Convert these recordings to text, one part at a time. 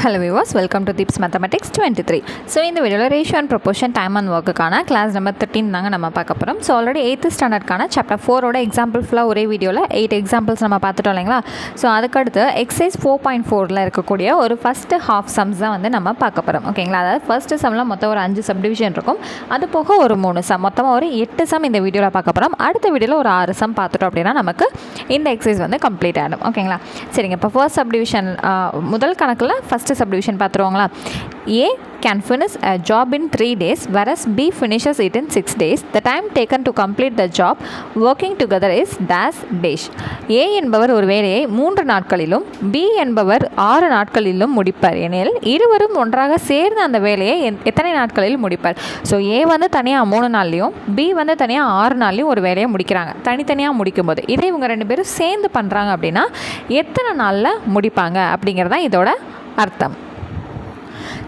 Hello viewers, welcome to Tips Mathematics 23. So in the video ratio and proportion time and work கான class number 13 தாங்க நம்ம பார்க்க போறோம். So already 8th standard கான chapter 4 ஓட example full ஒரே வீடியோல 8 examples நம்ம பார்த்துட்டோம் இல்லைங்களா. So அதுக்கு அடுத்து exercise 4.4ல இருக்கக்கூடிய ஒரு first half sums தான் வந்து நம்ம பார்க்க போறோம். ஓகேங்களா. அதாவது first sumல மொத்தம் ஒரு 5 subdivision இருக்கும். அது போக ஒரு 3 sum மொத்தமா ஒரு 8 sum இந்த வீடியோல பார்க்க போறோம். அடுத்த வீடியோல ஒரு 6 sum பார்த்துட்டோம் அப்படினா நமக்கு இந்த exercise வந்து complete ஆகும். ஓகேங்களா. சரிங்க. இப்போ first subdivision முதல் கணக்குல first subdivision பார்த்துருவாங்களா. A can finish a job in 3 days whereas B finishes it in 6 days. The time taken to complete the job working together is dash dash. A என்பவர் ஒரு வேலையை 3 நாட்களிலும் B என்பவர் 6 நாட்களிலும் முடிப்பார் எனில் இருவரும் ஒன்றாக சேர்ந்து அந்த வேலையை எத்தனை நாட்களில் முடிப்பார். ஸோ A வந்து தனியாக 3 நாள்லையும் B வந்து தனியாக 6 நாள்லையும் ஒரு வேலையை முடிக்கிறாங்க. தனித்தனியாக முடிக்கும்போது இதே இவங்க 2 பேரும் சேர்ந்து பண்ணுறாங்க அப்படின்னா எத்தனை நாளில் முடிப்பாங்க அப்படிங்கிறதான் இதோட அர்த்தம்.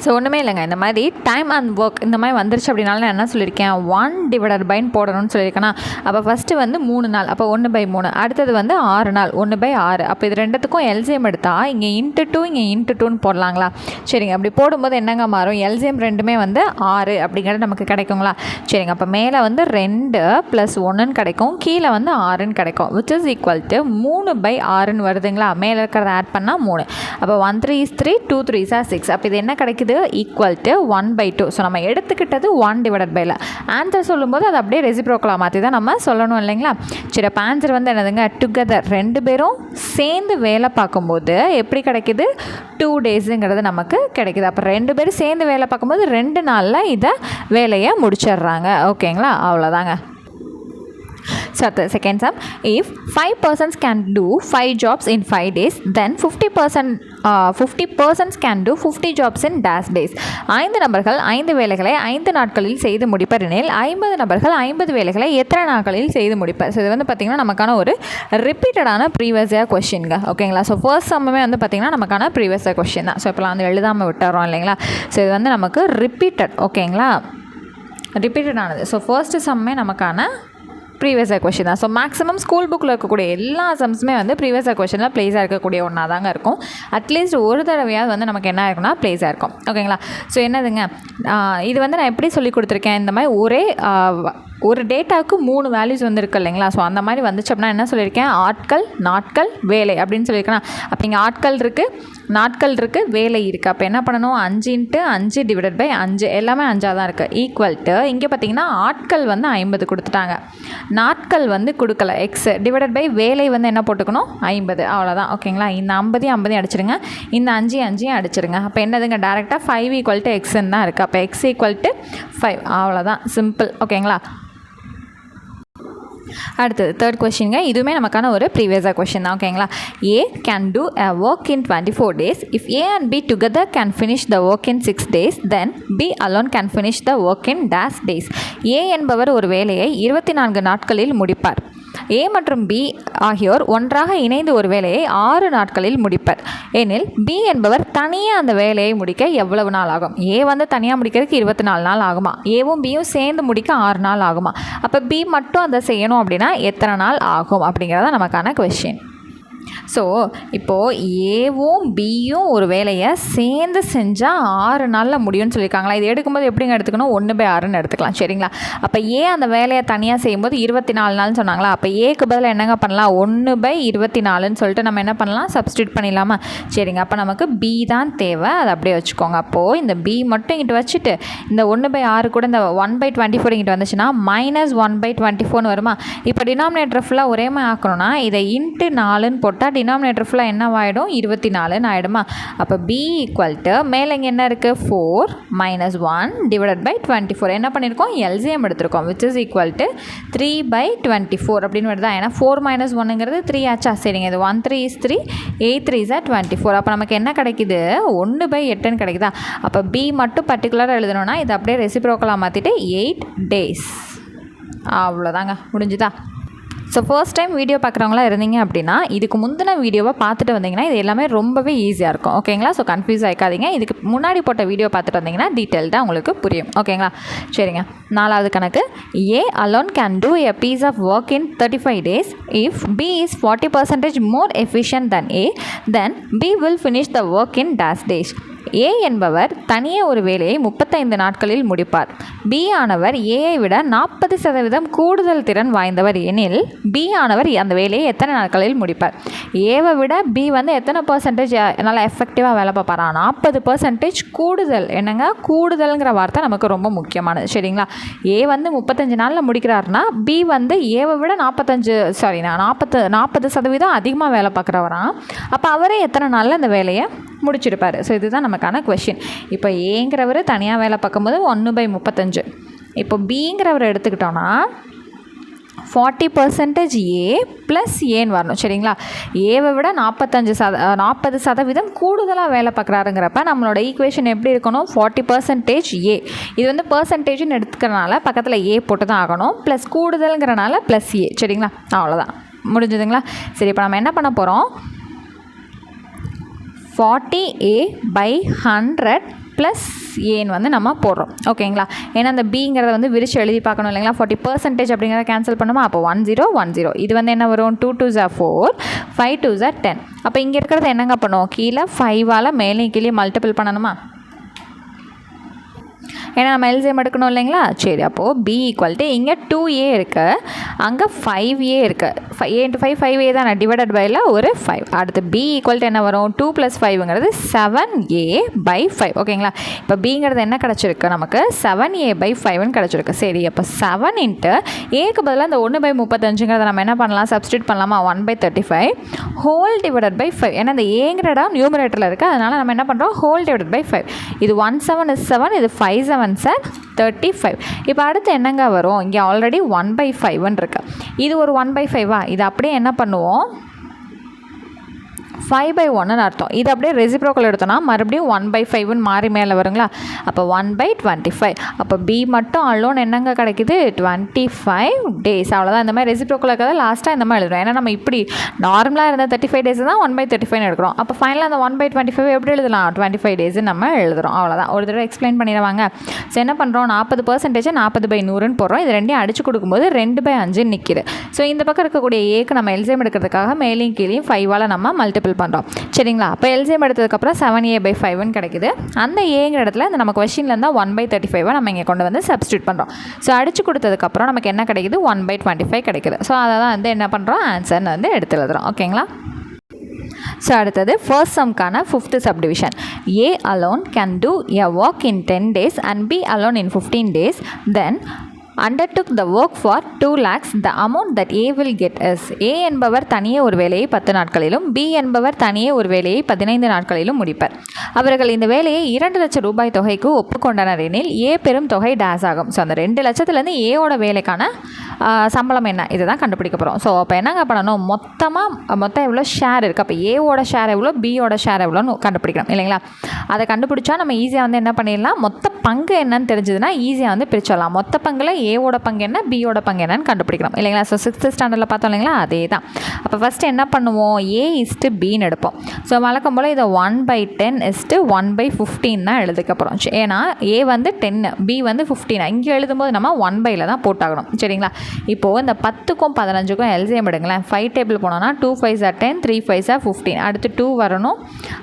ஸோ ஒன்றுமே இல்லைங்க, இந்த மாதிரி டைம் அண்ட் ஒர்க் இந்த மாதிரி வந்துருச்சு அப்படின்னாலும் நான் என்ன சொல்லியிருக்கேன், 1/n போடணும்னு சொல்லியிருக்கேன்னா. அப்போ ஃபஸ்ட்டு வந்து 3 நாள், அப்போ 1/3. அடுத்தது வந்து 6 நாள், 1/6. அப்போ இது ரெண்டுத்துக்கும் எல்சிஎம் எடுத்தால் இங்கே ×2 இங்கே ×2ன்னு போடலாங்களா. சரிங்க. அப்படி போடும்போது என்னங்க மாறும், எல்சிஎம் ரெண்டுமே வந்து 6 அப்படிங்கிறது நமக்கு கிடைக்குங்களா. சரிங்க. அப்போ மேலே வந்து 2 + 1ன்னு கிடைக்கும், கீழே வந்து 6ன்னு கிடைக்கும், which is equal to 3/6ன்னு வருதுங்களா. மேலே இருக்கிறத ஆட் பண்ணால் 3. அப்போ 1 3 is 3, 2 3 is 6. அப்போ இது என்ன கிடைக்குது, ஈக்குவல் டு 1/2. ஸோ நம்ம எடுத்துக்கிட்டது 1/ல. ஆன்சர் சொல்லும்போது அது அப்படியே ரெசிப்ரோக்கலாக மாற்றி தான் நம்ம சொல்லணும் இல்லைங்களா. சரி, அப்போ ஆன்சர் வந்து என்னதுங்க, டுகெதர் 2 பேரும் சேர்ந்து வேலை பார்க்கும்போது எப்படி கிடைக்கிது, 2 டேஸுங்கிறது நமக்கு கிடைக்கிது. அப்போ 2 பேரும் சேர்ந்து வேலை பார்க்கும்போது 2 நாளில் இதை வேலையை முடிச்சிடுறாங்க. ஓகேங்களா, அவ்வளோதாங்க. So the second sum, if 5 persons can do 5 jobs in 5 days, then 50 persons can do 50 jobs in dash days. 5 நபர்கள் 5 வேலைகளை 5 நாட்களில் செய்து முடிப்பர் எனில் 50 நபர்கள் 50 வேலைகளை எத்தனை நாட்களில் செய்து முடிப்பர். ஸோ இது வந்து பார்த்திங்கன்னா நமக்கான ஒரு ரிப்பீட்டடான ப்ரீவியஸ் இயர் கொஸ்டின்ங்க. ஓகேங்களா. ஸோ ஃபர்ஸ்ட் சம்மே வந்து பார்த்திங்கன்னா நமக்கான ப்ரீவியஸ் இயர் கொஸ்டின் தான். ஸோ இப்போலாம் வந்து எழுதாமல் விட்டுறோம் இல்லைங்களா. ஸோ இது வந்து நமக்கு ரிப்பீட்டட். ஓகேங்களா, ரிப்பீட்டடானது. ஸோ ஃபர்ஸ்ட் சம்மே நமக்கான ப்ரீவியஸ் இயர் கொஷின் தான். ஸோ மேக்ஸிமம் ஸ்கூல் புக்கில் இருக்கக்கூடிய எல்லா சம்ஸுமே வந்து ப்ரீவியஸ் இயர் கொஷனில் ப்ளேஸாக இருக்கக்கூடிய ஒன்றா தாங்க இருக்கும். அட்லீஸ்ட் ஒரு தடவையாவது வந்து நமக்கு என்ன இருக்குன்னா ப்ளேஸாக இருக்கும். ஓகேங்களா. ஸோ என்னதுங்க, இது வந்து நான் எப்படி சொல்லி கொடுத்துருக்கேன், இந்த மாதிரி ஒரு டேட்டாவுக்கு 3 வேல்யூஸ் வந்து இருக்கு இல்லைங்களா. ஸோ அந்த மாதிரி வந்துச்சு அப்படின்னா என்ன சொல்லியிருக்கேன், ஆட்கள் நாட்கள் வேலை அப்படின்னு சொல்லியிருக்கேன். அப்போ இங்கே ஆட்கள் இருக்குது, நாட்கள் இருக்குது, வேலை இருக்குது. அப்போ என்ன பண்ணணும், 5 × 5 ÷ 5 எல்லாமே 5ஆக தான் இருக்குது. ஈக்குவல் டு இங்கே பார்த்தீங்கன்னா ஆட்கள் வந்து 50 கொடுத்துட்டாங்க, நாட்கள் வந்து கொடுக்கல, எக்ஸ் / வேலை வந்து என்ன போட்டுக்கணும், 50. அவ்வளோதான். ஓகேங்களா. இந்த 50 அடிச்சிருங்க, இந்த 5 அடிச்சிருங்க. அப்போ என்னதுங்க, டேரெக்டாக 5 = எக்ஸ்ன்னு தான் இருக்குது. அப்போ x = 5. அவ்வளோதான், சிம்பிள். ஓகேங்களா. அடுத்தது தேர்ட் கொஸ்டின்ங்க. இதுவுமே நமக்கான ஒரு ப்ரீவியஸ் இயர் கொஸ்டின் தான். ஓகேங்களா. A can do a work in 24 days. If A and B together can finish the work in 6 days, then B alone can finish the work in dash days. A என்பவர் ஒரு வேலையை 24 நாட்களில் முடிப்பார். A மற்றும் B ஆகியோர் ஒன்றாக இணைந்து ஒரு வேலையை 6 நாட்களில் முடிப்பர் எனில் B என்பவர் தனியாக அந்த வேலையை முடிக்க எவ்வளவு நாள் ஆகும். A வந்து தனியாக முடிக்கிறதுக்கு 24 நாள் ஆகுமா, Aவும் Bயும் சேர்ந்து முடிக்க 6 நாள் ஆகுமா. அப்போ B மட்டும் அதை செய்யணும் அப்படின்னா எத்தனை நாள் ஆகும் அப்படிங்கிறத நமக்கான கொஸ்டின். ஸோ இப்போது ஏவும் பியும் ஒரு வேலையை சேர்ந்து செஞ்சால் 6 நாளில் முடியும்னு சொல்லியிருக்காங்களா. இது எடுக்கும்போது எப்படிங்க எடுத்துக்கணும், 1/6ன்னு எடுத்துக்கலாம். சரிங்களா. அப்போ ஏ அந்த வேலையை தனியாக செய்யும்போது 24 நாள்னு சொன்னாங்களா. அப்போ ஏக்கு பதில் என்னங்க பண்ணலாம், 1/24ன்னு சொல்லிட்டு நம்ம என்ன பண்ணலாம், சப்ஸ்டியூட் பண்ணிடலாமா. சரிங்க. அப்போ நமக்கு பி தான் தேவை, அதை அப்படியே வச்சுக்கோங்க. அப்போது இந்த பி மட்டும் இங்கிட்டு வச்சுட்டு இந்த 1/6 கூட இந்த 1/24 இங்கிட்டு வந்துச்சுன்னா -1/24ன்னு வருமா. இப்போ டினாமினேட்டர் ஃபுல்லாக ஒரே மாதிரி ஆக்கணும்னா இதை × 4ன்னு போட்டால் டினாமினேட்டர் ஃபுல்லாக என்னவாயிடும், 24ன்னு ஆகிடுமா. அப்போ B = மேலே இங்கே என்ன இருக்குது, 4 - 1 / 24. என்ன பண்ணியிருக்கோம், எல்சிஎம் எடுத்திருக்கோம், which is equal to 3/24 அப்படின்னு வருதா. ஏன்னா 4 - 1ங்கிறது 3 ஆச்சா. சரிங்க. இது 1 3 is 3, 8 3 is 24. அப்போ நமக்கு என்ன கிடைக்குது, 1/8ன்னு கிடைக்குதா. அப்போ B மட்டும் பர்டிகுலராக எழுதணும்னா இதை அப்படியே ரெசிப்ரோக்கலாக மாற்றிட்டு 8 days. அவ்வளோதாங்க, முடிஞ்சுதா. ஸோ ஃபர்ஸ்ட் டைம் வீடியோ பார்க்குறவங்களாம் இருந்தீங்க அப்படின்னா இதுக்கு முந்தின வீடியோவை பார்த்துட்டு வந்தீங்கன்னா இது எல்லாமே ரொம்பவே ஈஸியாக இருக்கும். ஓகேங்களா. ஸோ கன்ஃபியூஸ் ஆகிக்காதீங்க. இதுக்கு முன்னாடி போட்ட வீடியோ பார்த்துட்டு வந்தீங்கன்னா டீட்டெயில்டாக உங்களுக்கு புரியும். ஓகேங்களா. சரிங்க. 4வது கணக்கு, A alone can do a piece of work in 35 days. If B is 40% more efficient than A, then B will finish the work in dash days. ஏ என்பவர் தனியே ஒரு வேலையை 35 நாட்களில் முடிப்பார். பி ஆனவர் ஏஐ விட 40% கூடுதல் திறன் வாய்ந்தவர் எனில் பி ஆனவர் அந்த வேலையை எத்தனை நாட்களில் முடிப்பார்? ஏவை விட பி வந்து எத்தனை பர்சன்டேஜ் நல்லா எஃபெக்டிவாக வேலை பார்ப்பாரா? 40% கூடுதல். என்னங்க கூடுதல்ங்கிற வார்த்தை நமக்கு ரொம்ப முக்கியமானது. சரிங்களா? ஏ வந்து 35 நாளில் முடிக்கிறாருன்னா பி வந்து ஏவை விட 40% அதிகமாக வேலை பார்க்குறவரான். அப்போ அவரே எத்தனை நாளில் அந்த வேலையை முடிச்சிருப்பார்? ஸோ இதுதான் நமக்கான கொஷின். இப்போ ஏங்கிறவர் தனியாக வேலை பார்க்கும்போது 1/35. இப்போ பிங்கிறவர் எடுத்துக்கிட்டோன்னா 40% ஏ ப்ளஸ் ஏன்னு வரணும். சரிங்களா? ஏவை விட 40% கூடுதலாக வேலை பார்க்குறாருங்கிறப்ப நம்மளோட ஈக்குவேஷன் எப்படி இருக்கணும்? 40% ஏ. இது வந்து பர்சன்டேஜ்னு எடுத்துக்கிறனால பக்கத்தில் ஏ போட்டு தான் ஆகணும். Plus கூடுதல்ங்கிறனால plus A. சரிங்களா? அவ்வளோதான், முடிஞ்சதுங்களா? சரி, இப்போ நம்ம என்ன பண்ண போகிறோம்? 40A/100 ப்ளஸ் ஏன்னு வந்து நம்ம போடுறோம். ஓகேங்களா? ஏன்னா அந்த பிங்கிறத வந்து விரிச்சு எழுதி பார்க்கணும் இல்லைங்களா? 40% அப்படிங்கிறத கேன்சல் பண்ணுமா? அப்போ 1010. இது வந்து என்ன வரும்? 2 2s are 4, 5 2s are 10. அப்போ இங்கே இருக்கிறது என்னங்க பண்ணுவோம்? கீழே 5ஆல் மேலேயும் கீழே மல்டிபிள் பண்ணணுமா? ஏன்னா நம்ம எல்சிஎம் எடுக்கணும் இல்லைங்களா? சரி, அப்போது பி ஈக்குவல் டு இங்கே 2a இருக்குது, அங்கே 5a இருக்குது. 5a × 5 5a தான், டிவைடட் பையில் ஒரு 5. அடுத்து பி ஈக்குவல் டு என்ன வரும்? 2 + 5ங்கிறது 7a/5. ஓகேங்களா? இப்போ பிங்கிறது என்ன கிடச்சிருக்கு நமக்கு? 7a/5ன்னு கிடச்சிருக்கு. சரி, அப்போ 7 × ஏக்கு பதிலாக இந்த 1/35ங்கிறத நம்ம என்ன பண்ணலாம்? சப்ஸ்டியூட் பண்ணலாமா? 1/35 ஹோல் டிவைடட் பை 5. ஏன்னா இந்த ஏங்கிற இடம் நியூமரேட்டரில் இருக்குது, அதனால் நம்ம என்ன பண்ணுறோம்? Whole divided by 5. இது 1 7 is 7, இது 5 7 சார் 35. இப்போ அடுத்து என்னங்க வரும்? இங்கே ஆல்ரெடி 1/5ன்னு இருக்கு. இது ஒரு 1/5வா? இது அப்படியே என்ன பண்ணுவோம்? 5/1ன்னு அர்த்தம். இது அப்படியே ரெசிப்ரோக்கல் எடுத்தோன்னா மறுபடியும் 1/5ன்னு மாறி மேலே வருங்களா? அப்போ 1/25. அப்போ பி மட்டும் அலோன் என்னங்க கிடைக்குது? 25 days. அவ்வளோதான். இந்த மாதிரி ரெசிப்ரோக்கல் இருக்கிறத லாஸ்ட்டாக இந்த மாதிரி எழுதுறோம். ஏன்னா நம்ம இப்படி நார்மலாக இருந்த 35 days தான் 1/35ன்னு எடுக்கிறோம். அப்போ ஃபைனலாக அந்த 1/25 எப்படி எழுதலாம்? 25 days நம்ம எழுதுகிறோம். அவ்வளோதான். ஒரு தடவை எக்ஸ்பிளைன் பண்ணிடுவாங்க. ஸோ என்ன பண்ணுறோம்? 40% 40/100ன்னு போடுறோம். இது ரெண்டையும் அடிச்சு கொடுக்கும்போது 2/5 நிற்கிது. ஸோ இந்த பக்கம் இருக்கக்கூடிய ஏக்கு நம்ம எல்சிஎம் எடுக்கிறதுக்காக மேலேயும் கீழேயும் 5ஆல் நம்ம மல்டிபிள் பண்ணுறோம். சரிங்களா? அப்போ எல்சிஎம் எடுத்ததுக்கப்புறம் 7a/5ன்னு கிடைக்குது. அந்த ஏங்கிற இடத்துல இந்த நம்ம கொஸ்டினில் இருந்தால் 1/35 நம்ம இங்கே கொண்டு வந்து சப்ஸ்டியூட் பண்ணுறோம். ஸோ அடிச்சு கொடுத்ததுக்கப்புறம் நமக்கு என்ன கிடைக்குது? 1/25 கிடைக்குது. ஸோ அதை தான் வந்து என்ன பண்ணுறோம்? ஆன்சர்னு வந்து எடுத்து எழுதுகிறோம். ஓகேங்களா? ஸோ அடுத்தது ஃபர்ஸ்ட் சம்க்கான 5th subdivision. A alone can do a work in 10 days and B alone in 15 days. Then undertook the work for 2 lakhs. The amount that A will get is. A என்பவர் தனியே ஒரு வேலையை 10 நாட்களிலும் B என்பவர் தனியே ஒரு வேலையை 15 நாட்களிலும் முடிப்பர். அவர்கள் இந்த வேலையை 2 லட்சம் ரூபாய் தொகைக்கு ஒப்புக்கொண்டனர் எனில் ஏ பெரும் தொகை டேஸ் ஆகும். ஸோ அந்த 2 லட்சத்துலேருந்து ஏவோட வேலைக்கான சம்பளம் என்ன? இதை தான் கண்டுபிடிக்க போகிறோம். ஸோ அப்போ என்னங்க பண்ணணும்? மொத்தம் எவ்வளோ ஷேர் இருக்குது? அப்போ ஏவோட ஷேர் எவ்வளோ, பியோட ஷேர் எவ்வளோன்னு கண்டுபிடிக்கணும் இல்லைங்களா? அதை கண்டுபிடிச்சா நம்ம ஈஸியாக வந்து என்ன பண்ணிடலாம்? மொத்த பங்கு என்னன்னு தெரிஞ்சதுன்னா ஈஸியாக வந்து பிரிச்சிடலாம். மொத்த பங்கில் ஏவோட பங்கு என்ன, பியோட பங்கு என்னன்னு கண்டுபிடிக்கணும் இல்லைங்களா? ஸோ 6th ஸ்டாண்டர்டில் பார்த்தோம் இல்லைங்களா? அதே தான். அப்போ ஃபஸ்ட்டு என்ன பண்ணுவோம்? A/Bன்னு எடுப்போம். ஸோ வழக்கம் போல் இதை 1/10 1/15 தான் எழுதுக்க போகிறோம். ஏன்னா ஏ வந்து 10, பி வந்து 15. இங்கே எழுதும்போது நம்ம 1/ல தான் போட்டாகணும். சரிங்களா? இப்போது இந்த 10க்கும் 15க்கும் எல்சிஎம் எடுங்களேன். 5 டேபிள் போனோன்னா 2 5s are 10, 3 5s are 15. அடுத்து 2 வரணும்,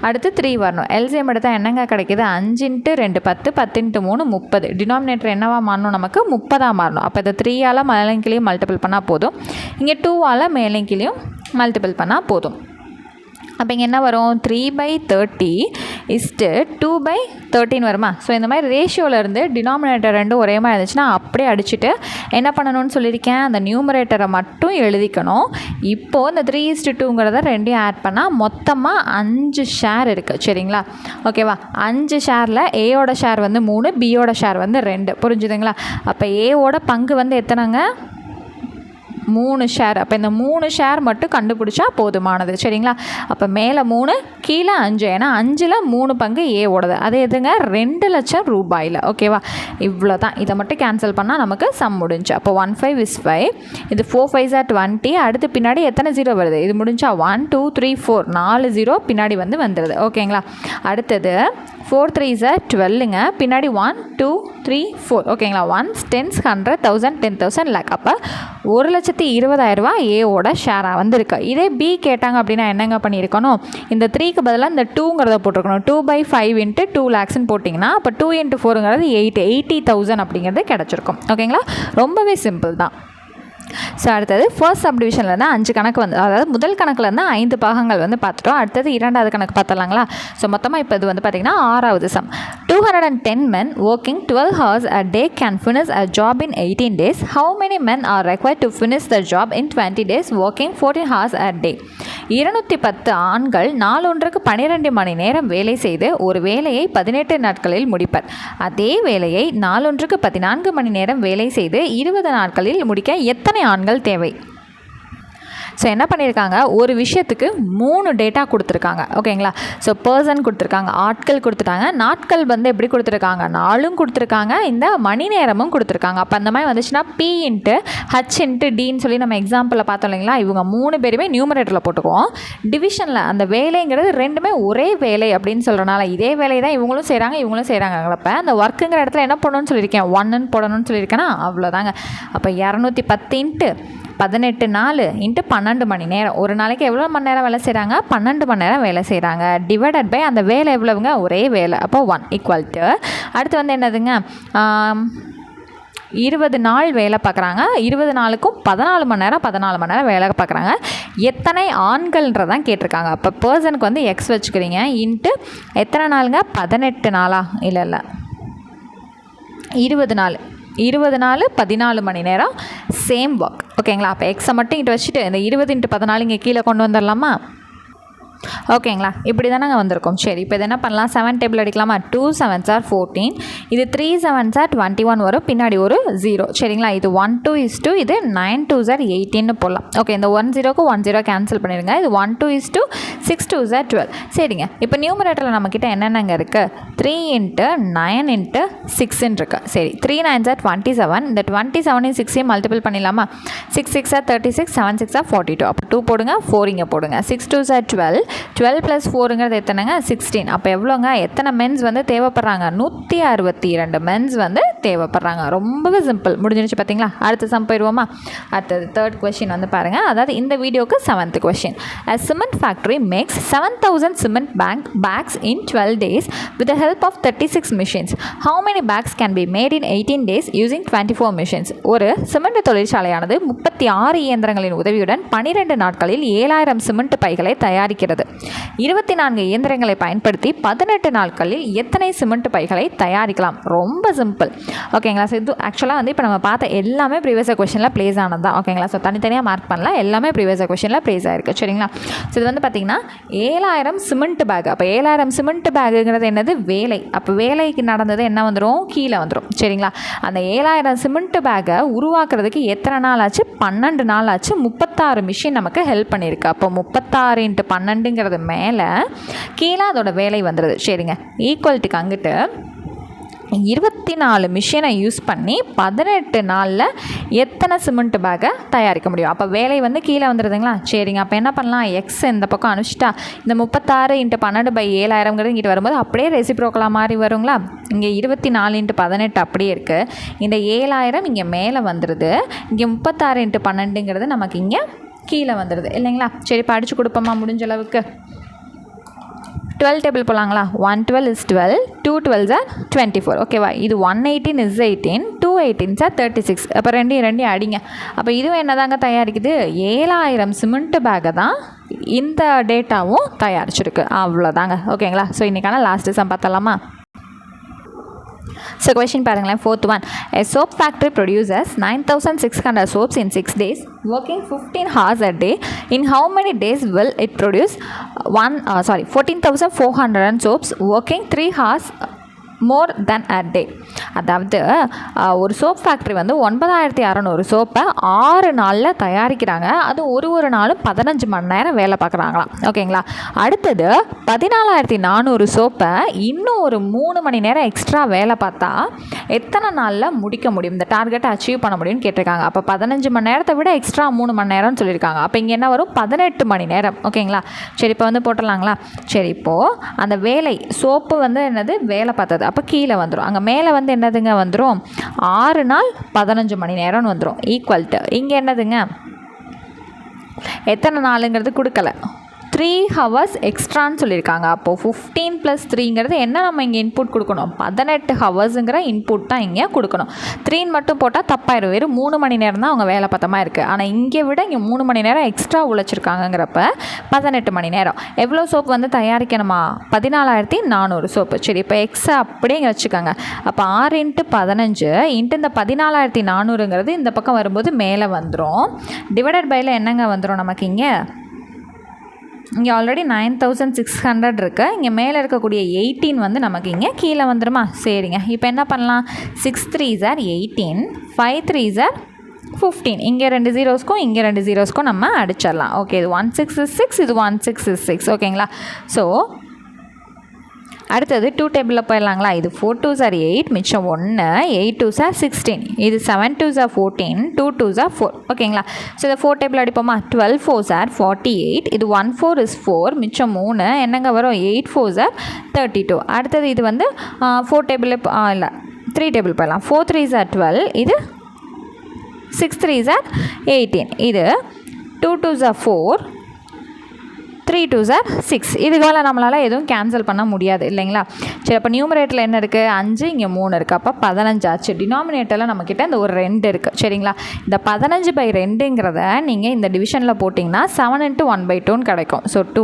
அடுத்து 3 வரணும். எல்சிஎம் எடுத்தால் என்னங்க கிடைக்கிது? 5 × 2 10, 10 × 3 30. டினாமினேட்டர் என்னவா மாறணும்? நமக்கு 30 மாறணும். அப்போ இதை 3ஆல் மேலேயும் கீழேயும் மல்டிபிள் பண்ணால் போதும். இங்கே 2ஆல் மேலேயும் கீழேயும் மல்டிபிள் பண்ணால் போதும். அப்போ இங்கே என்ன வரும்? 3/30 is 2/13 வருமா? ஸோ இந்த மாதிரி ரேஷியோவிலேருந்து டினாமினேட்டர் ரெண்டும் ஒரே மாதிரி இருந்துச்சுன்னா அப்படியே அடிச்சுட்டு என்ன பண்ணணும்னு சொல்லியிருக்கேன்? அந்த நியூமரேட்டரை மட்டும் எழுதிக்கணும். இப்போது இந்த 3:2ங்கிறத ரெண்டையும் ஆட் பண்ணால் மொத்தமாக 5 ஷேர் இருக்குது. சரிங்களா? ஓகேவா? 5 ஷேரில் ஏயோட ஷேர் வந்து 3, பியோட ஷேர் வந்து 2. புரிஞ்சுதுங்களா? அப்போ ஏவோட பங்கு வந்து எத்தனைங்க? 3 ஷேர். அப்போ இந்த 3 ஷேர் மட்டும் கண்டுபிடிச்சா போதுமானது. சரிங்களா? அப்போ மேலே 3 கீழே 5. ஏன்னா 5ல் 3 பங்கு ஏ ஓடுது. அது எதுங்க? 2 லட்சம் ரூபாயில். ஓகேவா? இவ்வளோ தான். இதை மட்டும் கேன்சல் பண்ணால் நமக்கு சம் முடிஞ்சு. அப்போ 15 is 5. இது 4 5s are 20. அடுத்து பின்னாடி எத்தனை 0 வருது? இது முடிஞ்சா 1 2 3 4 4 0 பின்னாடி வந்துடுது. ஓகேங்களா? அடுத்தது 4 3s are 12ங்க, பின்னாடி 1 2 3 4 ஓகேங்களா. 1s 10s 100 1000 10,000 lakh. அப்போ 1,20,000 ரூபா ஏவோட ஷேராக வந்திருக்கு. இதே பி கேட்டாங்க அப்படின்னா என்னங்க பண்ணியிருக்கணும், இந்த 3க்கு பதிலாக இந்த 2ங்கிறத போட்டிருக்கணும். 2/5 × 2 lakhsன்னு போட்டிங்கன்னா அப்போ 2 × 4ங்கிறது 80,000 அப்படிங்கிறது கிடச்சிருக்கும். ஓகேங்களா, ரொம்பவே சிம்பிள் தான். ஸோ அடுத்தது ஃபர்ஸ்ட் சப்டிவிஷன்லேருந்து 5 கணக்கு வந்து, அதாவது முதல் கணக்குலேருந்து 5 பாகங்கள் வந்து பார்த்துட்டோம். அடுத்தது இரண்டாவது கணக்கு பார்த்துடலாங்களா. ஸோ மொத்தமாக இப்போ இது வந்து பார்த்திங்கன்னா 6வது some. 210 men working 12 hours a day can finish a job in 18 days. How many men are required to finish the job in 20 days working 14 hours a day? 210 ஆண்கள் நாளொன்றுக்கு 12 மணி நேரம் வேலை செய்து ஒரு வேலையை 18 நாட்களில் முடிப்பர். அதே வேலையை நாளொன்றுக்கு 14 மணி நேரம் வேலை செய்து 20 நாட்களில் முடிக்க எத்தனை ஆண்கள் தேவை? ஸோ என்ன பண்ணியிருக்காங்க, ஒரு விஷயத்துக்கு 3 டேட்டா கொடுத்துருக்காங்க. ஓகேங்களா, ஸோ பர்சன் கொடுத்துருக்காங்க, ஆட்கள் கொடுத்துட்டாங்க, நாட்கள் வந்து எப்படி கொடுத்துருக்காங்க, நாளும் கொடுத்துருக்காங்க, இந்த மணி நேரமும் கொடுத்துருக்காங்க. அப்போ அந்த மாதிரி வந்துச்சுன்னா P × H × Dன்னு சொல்லி நம்ம எக்ஸாம்பிளில் பார்த்தோம் இல்லைங்களா. இவங்க 3 பேருமே நியூமரேட்டரில் போட்டுக்குவோம். டிவிஷனில் அந்த வேலைங்கிறது ரெண்டுமே ஒரே வேலை அப்படின்னு சொல்கிறனால இதே வேலை தான் இவங்களும் செய்கிறாங்க இவங்களும் செய்கிறாங்கிறப்ப அந்த ஒர்க்குங்கிற இடத்துல என்ன பண்ணணும்னு சொல்லியிருக்கேன், 1ன்னு போடணும்னு சொல்லியிருக்கேன்னா அவ்வளோதாங்க. அப்போ 210 × 18 நாள் × 12 மணி நேரம். ஒரு நாளைக்கு எவ்வளோ மணி நேரம் வேலை செய்கிறாங்க, 12 மணி நேரம் வேலை செய்கிறாங்க. டிவைடட் பை அந்த வேலை எவ்வளவுங்க, ஒரே வேலை. அப்போ 1 = அடுத்து வந்து என்னதுங்க, 20 நாள் வேலை பார்க்குறாங்க. 20 நாளுக்கும் 14 மணி நேரம் வேலை பார்க்குறாங்க. எத்தனை ஆண்கள்ன்றதான் கேட்டிருக்காங்க. அப்போ பர்சனுக்கு வந்து X வச்சுக்கிறீங்க இன்ட்டு எத்தனை நாளுங்க, 18 நாளா, இல்லை 20 நாள் 14 மணி நேரம் சேம் ஒர்க். ஓகேங்களா, அப்போ எக்ஸை மட்டும் இங்கே வச்சுட்டு இந்த 20 × 14 இங்கே கீழே கொண்டு வந்துடலாமா. ஓகேங்களா, இப்படி தானே வந்திருக்கோம். சரி, இப்போ இது என்ன பண்ணலாம், 7 டேபிள் அடிக்கலாமா. 2 7s are 14, இது 3 7s are 21 வரும், பின்னாடி ஒரு 0. சரிங்களா, இது 1 2 is 2, இது 9 2s are 18ன்னு போடலாம். ஓகே, இந்த 1 0க்கு 1 0 கேன்சல் பண்ணிடுங்க. இது 1 2 is 2, 6 2s are 12. சரிங்க, இப்போ நியூமரேட்டரில் நம்மக்கிட்ட என்னென்னங்க இருக்குது, 3 × 9 × 6ன்னு இருக்குது. சரி, 3 9s are 27, இந்த 27 6 மல்டிபிள் பண்ணிடலாமா. 6 6 are 36, 7 6 are 42. அப்போ 2 போடுங்க, 4 இங்கே போடுங்க. 6 2s are 12, 12 + 4ங்கிறது எத்தனைங்க, 16. அப்போ எவ்வளோங்க, எத்தனை மென்ஸ் வந்து தேவைப்படுறாங்க, 162 மென்ஸ் வந்து தேவைப்படுறாங்க. ரொம்பவே சிம்பிள், முடிஞ்சிருச்சு பார்த்தீங்களா. அடுத்த சம் போயிடுவோமா. அடுத்தது 3rd கொஸ்டின் வந்து பாருங்கள். அதாவது இந்த வீடியோக்கு 7th question. A cement factory makes 7,000 cement bags in 12 days with the help of 36 machines. How many bags can be made in 18 days using 24 machines? ஒரு சிமெண்ட் தொழிற்சாலையானது 36 இயந்திரங்களின் உதவியுடன் 12 நாட்களில் 7,000 சிமெண்ட் பைகளை தயாரிக்கிறது. 24 இயந்திரங்களை பயன்படுத்தி 18 நாட்களில் எத்தனை சிமெண்ட் பைகளை தயாரிக்கலாம்? ரொம்ப சிம்பிள். ஓகேங்களா, ஸோ இது ஆக்சுவலாக வந்து இப்போ நம்ம பார்த்த எல்லாமே ப்ரீவியஸ் கொஸ்டினில் ப்ளேஸ் ஆனது தான். ஓகேங்களா, ஸோ தனித்தனியாக மார்க் பண்ணலாம், எல்லாமே ப்ரீவியஸ் கொஸ்டினில் ப்ளேஸ் ஆயிருக்கு. சரிங்களா, ஸோ இது வந்து பார்த்திங்கன்னா 7,000 சிமெண்ட் பேக். அப்போ 7,000 சிமெண்ட் பேக்குங்கிறது என்னது, வேலை. அப்போ வேலைக்கு நடந்தது என்ன வந்துடும், கீழே வந்துடும். சரிங்களா, அந்த 7,000 சிமெண்ட் பேக்கை உருவாக்குறதுக்கு எத்தனை நாள் ஆச்சு, 12 நாள் ஆச்சு. 36 மிஷின் நமக்கு ஹெல்ப் பண்ணியிருக்கு. அப்போ 36 × 12ங்கிறது மேலே, கீழே அதோட வேலை வந்துடுது. சரிங்க, ஈக்குவல்ட்டுக்கு அங்கிட்டு 24 மிஷினை யூஸ் பண்ணி 18 நாளில் எத்தனை சிமெண்ட் பேக்கை தயாரிக்க முடியும். அப்போ வேலை வந்து கீழே வந்துடுதுங்களா. சரிங்க, அப்போ என்ன பண்ணலாம், எக்ஸ் இந்த பக்கம் அனுப்பிச்சிட்டா இந்த 36 × 12/7,000ங்கிறது இங்கிட்டு வரும்போது அப்படியே ரெசிப்ரோக்கலாக மாறி வருங்களா. இங்கே 24 × 18 அப்படியே இருக்குது. இந்த 7,000 இங்கே மேலே வந்துடுது. இங்கே 36 × 12ங்கிறது நமக்கு இங்கே கீழே வந்துடுது இல்லைங்களா. சரி, இப்போ அடித்து கொடுப்போமா முடிஞ்ச அளவுக்கு. 12 டேபிள் போகலாங்களா. 1 12 is 12, 2 12s are 24. ஓகேவா, இது 118 is 18, 2 18s are 36. அப்போ ரெண்டையும் அடிங்க. அப்போ இதுவும் என்னதாங்க தயாரிக்குது, 7,000 சிமெண்ட் பேக்கை தான் இந்த டேட்டாவும் தயாரிச்சிருக்கு. அவ்வளோதாங்க. ஓகேங்களா, ஸோ இன்றைக்கான லாஸ்ட் சம் பார்த்தலாமா. So question பாருங்களேன், 4th one. A soap factory produces 9,600 soaps in 6 days, working 15 hours a day. In how many days will it produce 14,400 soaps, working 3 hours மோர் தென் அ டே. அதாவது ஒரு சோப் ஃபேக்ட்ரி வந்து 9600 சோப்பை 6 நாளில் தயாரிக்கிறாங்க. அது ஒரு நாளும் 15 மணி நேரம் வேலை பார்க்குறாங்களாம். ஓகேங்களா. அடுத்தது 14400 சோப்பை இன்னும் ஒரு 3 மணி நேரம் எக்ஸ்ட்ரா வேலை பார்த்தா எத்தனை நாளில் முடிக்க முடியும், இந்த டார்கெட்டை அச்சீவ் பண்ண முடியும்னு கேட்டிருக்காங்க. அப்போ 15 மணி நேரத்தை விட எக்ஸ்ட்ரா 3 மணி நேரம்னு சொல்லியிருக்காங்க. அப்போ இங்கே என்ன வரும், 18 மணி நேரம். ஓகேங்களா. சரி, இப்போ வந்து போட்டுடலாங்களா. சரி, இப்போது அந்த வேலை சோப்பு வந்து என்னது வேலை பார்த்தது, அப்போ கீழே வந்துடும். அங்கே மேலே வந்து என்னதுங்க வந்துடும், 6 நாள் 15 மணி நேரம்னு வந்துடும். ஈக்குவல் டு இங்கே என்னதுங்க, எத்தனை நாளுங்கிறது கொடுக்கல, 3 hours எக்ஸ்ட்ரான்னு சொல்லியிருக்காங்க. அப்போது 15 + 3ங்கிறது என்ன, நம்ம இங்கே இன்புட் கொடுக்கணும், 18 ஹவர்ஸுங்கிற இன்புட் தான் இங்கே கொடுக்கணும். 3ன்னு மட்டும் போட்டால் தப்பாயிரும். வெறும் 3 மணி நேரம் தான் அவங்க வேலை பார்த்தமா இருக்குது. ஆனால் இங்கே விட இங்கே 3 மணி நேரம் எக்ஸ்ட்ரா உழைச்சிருக்காங்கிறப்ப 18 மணி நேரம். எவ்வளோ சோப்பு வந்து தயாரிக்கணுமா, 14400 சோப்பு. சரி, இப்போ எக்ஸை அப்படியே இங்கே வச்சுக்கோங்க. அப்போ 6 × 15 × இந்த 14400ங்கிறது இந்த பக்கம் வரும்போது மேலே வந்துடும். டிவைடட் பையில் என்னங்க வந்துடும் நமக்கு, இங்கே ஆல்ரெடி 9600 இருக்குது. இங்கே மேலே இருக்கக்கூடிய 18 வந்து நமக்கு இங்கே கீழே வந்துடுமா. சரிங்க, இப்போ என்ன பண்ணலாம், 6 3s are 18, 5 3s are 15. இங்கே 2 zeros இங்கே 2 zeros நம்ம அடிச்சிடலாம். ஓகே, இது 16 is 6, இது 16 is 6. ஓகேங்களா. ஸோ அடுத்தது 2 டேபிளில் போயிடலாங்களா. இது 4 2s are 8, மிச்சம் 1, 8 2s are 16, இது 7 2s are 14, 2 2s are 4. ஓகேங்களா. ஸோ இதை 4 டேபிள் அடிப்போமா. 12 4s are 48, இது 1 4 is 4, மிச்சம் 3 என்னங்க வரும், 8 4s are 32. அடுத்தது இது வந்து 4 டேபிள் இல்லை 3 டேபிள் போயிடலாம். 4 3s are 12, இது 6 3s are 18, இது 2 2s are 4, 3 2s are 6. இதுக்கு மேலே நம்மளால் எதுவும் கேன்சல் பண்ண முடியாது இல்லைங்களா. சரி, அப்போ நியூமரேட்டரில் என்ன இருக்குது, 5, இங்கே 3 இருக்குது. அப்போ 15 ஆச்சு. டினாமினேட்டரில் நம்மக்கிட்ட இந்த ஒரு 2 இருக்குது. சரிங்களா. இந்த 15/2ங்கிறத நீங்கள் இந்த டிவிஷனில் போட்டிங்கன்னா 7 × 1/2ன்னு கிடைக்கும். ஸோ 2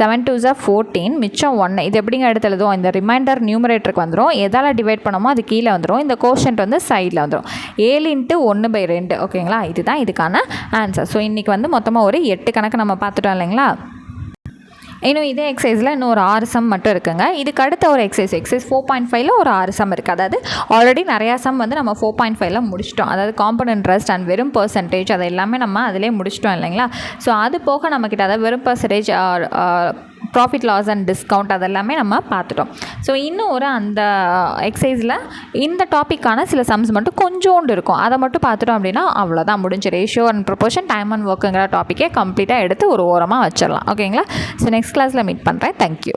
7 2s are 14, மிச்சம் 1. இது எப்படிங்க எடுத்து எழுதுவோம், இந்த ரிமைண்டர் நியூமரேட்டருக்கு வந்துடும். எதால் டிவைட் பண்ணமோ அது கீழே வந்துடும். இந்த கோஷன்ட் வந்து சைடில் வந்துடும். 7 × 1/2. ஓகேங்களா. இதுதான் இதுக்கான ஆன்சர். ஸோ இன்றைக்கி வந்து மொத்தமாக ஒரு 8 கணக்கு நம்ம பார்த்துட்டோம் இல்லைங்களா. இன்னும் இதே எக்ஸசைஸில் இன்னும் ஒரு 6 சம் மட்டும் இருக்குங்க. இதுக்கு அடுத்த ஒரு எக்ஸசைஸ் 4.5ல் ஒரு 6 சம் இருக்குது. அதாவது ஆல்ரெடி நிறையா சம் வந்து நம்ம 4.5ல் முடிச்சிட்டோம். அதாவது காம்பவுண்ட் இன்ட்ரெஸ்ட் அண்ட் வெறும் பர்சன்டேஜ் அது எல்லாமே நம்ம அதிலே முடிச்சிட்டோம் இல்லைங்களா. ஸோ அது போக நம்மக்கிட்ட அதாவது வெறும் percentage, profit loss and discount அதெல்லாமே நம்ம பார்த்துட்டோம். ஸோ இன்னும் ஒரு அந்த எக்ஸசைஸில் இந்த டாப்பிக்கான சில சம்ஸ் மட்டும் கொஞ்சோண்டு இருக்கும். அதை மட்டும் பார்த்துட்டோம் அப்படின்னா அவ்வளோதான், முடிஞ்ச ratio and proportion time and ஒர்க்குங்கிற டாப்பிக்கே கம்ப்ளீட்டாக எடுத்து ஒரு ஓரமாக வச்சிடலாம். ஓகேங்களா. ஸோ நெக்ஸ்ட் கிளாஸில் மீட் பண்ணுறேன். தேங்க்யூ.